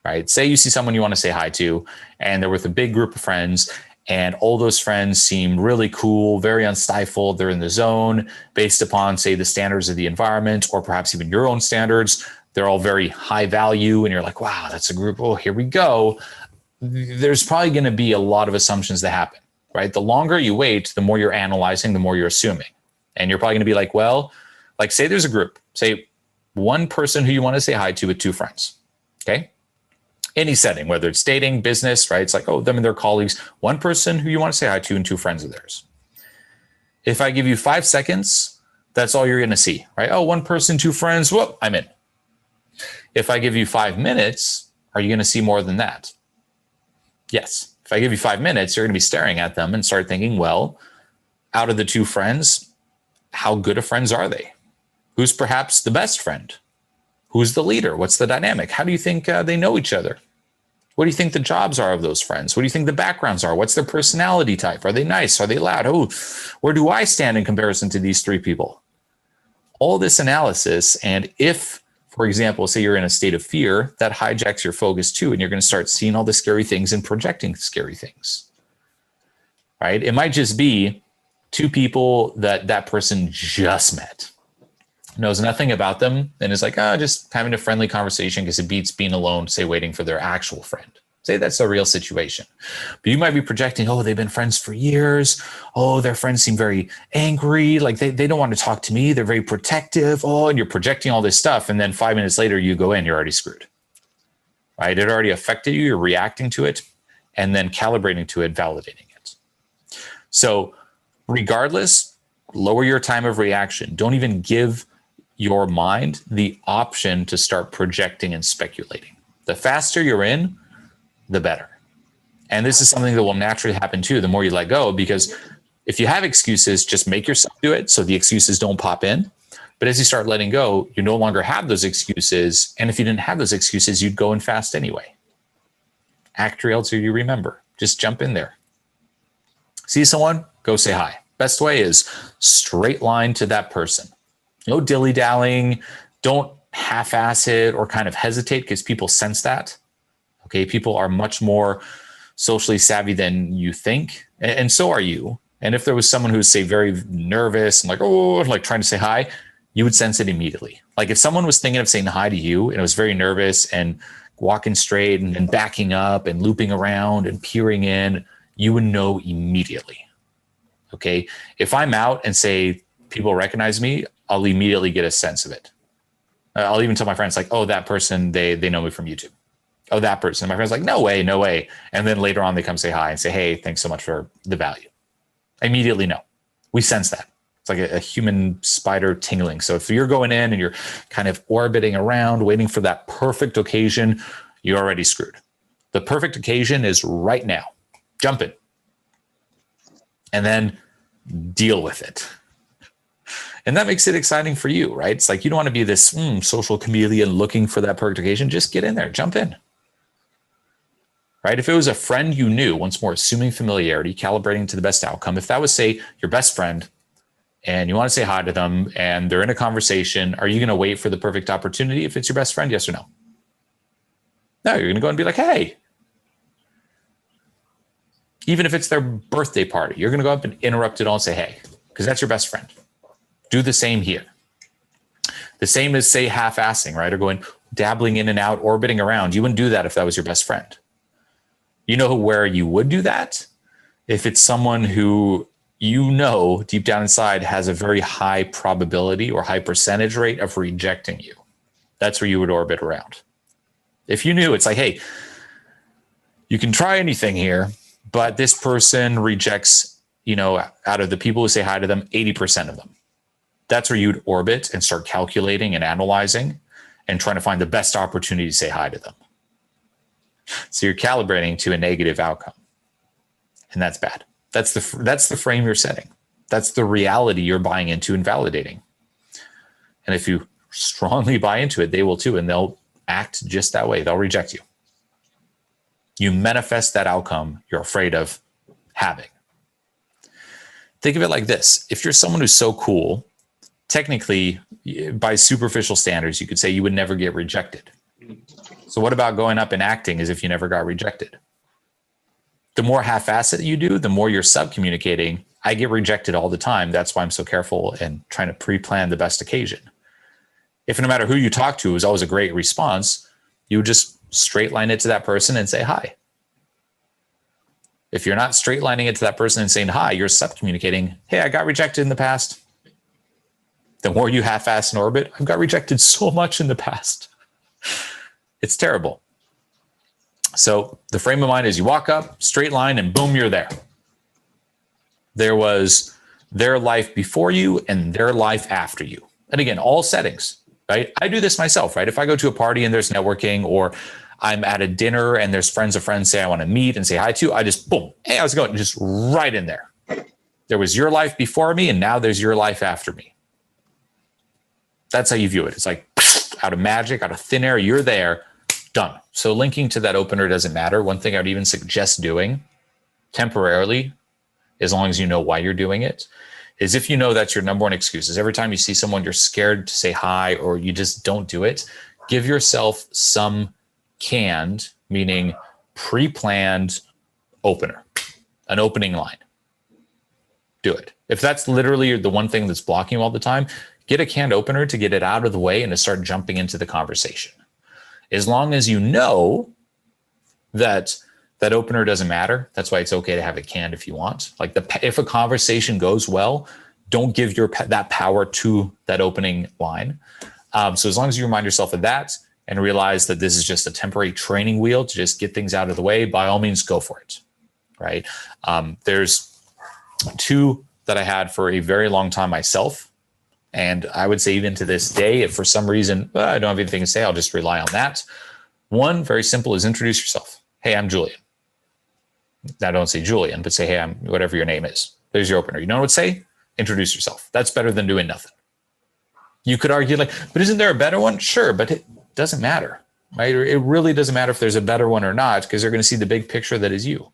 right? Say you see someone you want to say hi to, and they're with a big group of friends, and all those friends seem really cool, very unstifled. They're in the zone based upon, say, the standards of the environment, or perhaps even your own standards. They're all very high value, and you're like, wow, that's a group. Oh, here we go. There's probably going to be a lot of assumptions that happen, right? The longer you wait, the more you're analyzing, the more you're assuming. And you're probably going to be like, well, like say there's a group, say one person who you want to say hi to with two friends, okay? Any setting, whether it's dating, business, right? It's like, oh, them and their colleagues, one person who you want to say hi to and two friends of theirs. If I give you 5 seconds, that's all you're going to see, right? Oh, one person, two friends, whoop, I'm in. If I give you 5 minutes, are you going to see more than that? Yes. If I give you 5 minutes, you're going to be staring at them and start thinking, well, out of the two friends, how good of friends are they? Who's perhaps the best friend? Who's the leader? What's the dynamic? How do you think they know each other? What do you think the jobs are of those friends? What do you think the backgrounds are? What's their personality type? Are they nice? Are they loud? Oh, where do I stand in comparison to these three people? All this analysis, and if, for example, say you're in a state of fear, that hijacks your focus too, and you're going to start seeing all the scary things and projecting scary things, right? It might just be two people that person just met, knows nothing about them, and is like, just having a friendly conversation because it beats being alone, say, waiting for their actual friend. Say that's a real situation. But you might be projecting, oh, they've been friends for years. Oh, their friends seem very angry. Like they don't want to talk to me. They're very protective. Oh, and you're projecting all this stuff. And then 5 minutes later, you go in, you're already screwed, right? It already affected you. You're reacting to it and then calibrating to it, validating it. So regardless, lower your time of reaction. Don't even give your mind the option to start projecting and speculating. The faster you're in, the better. And this is something that will naturally happen too, the more you let go, because if you have excuses, just make yourself do it so the excuses don't pop in. But as you start letting go, you no longer have those excuses. And if you didn't have those excuses, you'd go in fast anyway. Act real till you remember. Just jump in there. See someone, go say hi. Best way is straight line to that person. No dilly-dallying. Don't half-ass it or kind of hesitate, because people sense that. Okay, people are much more socially savvy than you think, and so are you. And if there was someone who's, say, very nervous and like, oh, like trying to say hi, you would sense it immediately. Like if someone was thinking of saying hi to you and it was very nervous and walking straight and backing up and looping around and peering in, you would know immediately. Okay, if I'm out and say people recognize me, I'll immediately get a sense of it. I'll even tell my friends like, oh, that person, they know me from YouTube. Oh, that person. And my friend's like, no way, no way. And then later on, they come say hi and say, hey, thanks so much for the value. I immediately know. We sense that. It's like a human spider tingling. So if you're going in and you're kind of orbiting around, waiting for that perfect occasion, you're already screwed. The perfect occasion is right now. Jump in. And then deal with it. And that makes it exciting for you, right? It's like you don't want to be this social chameleon looking for that perfect occasion. Just get in there, jump in. Right? If it was a friend you knew, once more, assuming familiarity, calibrating to the best outcome. If that was, say, your best friend and you want to say hi to them and they're in a conversation, are you going to wait for the perfect opportunity if it's your best friend? Yes or no? No, you're going to go and be like, hey. Even if it's their birthday party, you're going to go up and interrupt it all and say, hey, because that's your best friend. Do the same here. The same as, say, half-assing, right? Or going dabbling in and out, orbiting around. You wouldn't do that if that was your best friend. You know where you would do that? If it's someone who you know deep down inside has a very high probability or high percentage rate of rejecting you. That's where you would orbit around. If you knew, it's like, hey, you can try anything here, but this person rejects, out of the people who say hi to them, 80% of them. That's where you'd orbit and start calculating and analyzing and trying to find the best opportunity to say hi to them. So you're calibrating to a negative outcome. And that's bad. That's the frame you're setting. That's the reality you're buying into and validating. And if you strongly buy into it, they will too, and they'll act just that way. They'll reject you. You manifest that outcome you're afraid of having. Think of it like this. If you're someone who's so cool, technically, by superficial standards, you could say you would never get rejected. So what about going up and acting as if you never got rejected? The more half-assed you do, the more you're sub-communicating. I get rejected all the time. That's why I'm so careful and trying to pre-plan the best occasion. If no matter who you talk to, it was always a great response, you would just straight line it to that person and say hi. If you're not straight lining it to that person and saying hi, you're sub-communicating, hey, I got rejected in the past. The more you half-ass in orbit, I've got rejected so much in the past. It's terrible. So the frame of mind is you walk up, straight line, and boom, you're there. There was their life before you and their life after you. And again, all settings, right? I do this myself, right? If I go to a party and there's networking, or I'm at a dinner and there's friends of friends say I want to meet and say hi to, I just, boom, hey, how's it going? Just right in there. There was your life before me, and now there's your life after me. That's how you view it. It's like out of magic, out of thin air, you're there, done. So linking to that opener doesn't matter. One thing I would even suggest doing temporarily, as long as you know why you're doing it, is if you know that's your number one excuse, is every time you see someone, you're scared to say hi, or you just don't do it, give yourself some canned, meaning pre-planned opener, an opening line. Do it. If that's literally the one thing that's blocking you all the time, get a canned opener to get it out of the way and to start jumping into the conversation. As long as you know that that opener doesn't matter, that's why it's okay to have it canned if you want. Like if a conversation goes well, don't give that power to that opening line. So as long as you remind yourself of that and realize that this is just a temporary training wheel to just get things out of the way, by all means, go for it, right? There's two that I had for a very long time myself. And I would say even to this day, if for some reason I don't have anything to say, I'll just rely on that. One, very simple, is introduce yourself. Hey, I'm Julian. Now don't say Julian, but say, hey, I'm whatever your name is. There's your opener. You know what to say? Introduce yourself. That's better than doing nothing. You could argue like, but isn't there a better one? Sure, but it doesn't matter, right? It really doesn't matter if there's a better one or not, because they're going to see the big picture that is you.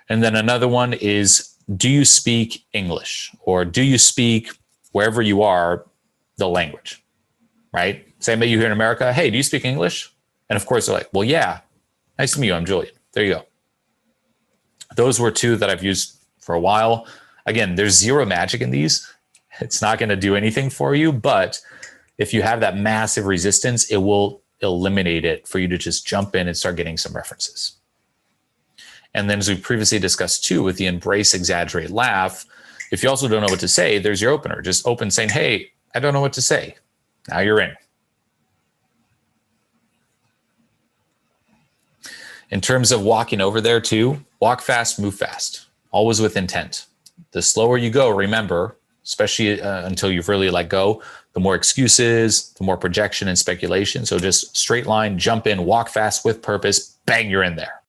And then another one is, do you speak English, or do you speak wherever you are, the language, right? Say, maybe you here in America, hey, do you speak English? And of course they're like, well, yeah, nice to meet you. I'm Julian. There you go. Those were two that I've used for a while. Again, there's zero magic in these. It's not going to do anything for you, but if you have that massive resistance, it will eliminate it for you to just jump in and start getting some references. And then as we previously discussed too, with the embrace, exaggerate, laugh, if you also don't know what to say, there's your opener. Just open saying, hey, I don't know what to say. Now you're in. In terms of walking over there too, walk fast, move fast, always with intent. The slower you go, remember, especially until you've really let go, the more excuses, the more projection and speculation. So just straight line, jump in, walk fast with purpose, bang, you're in there.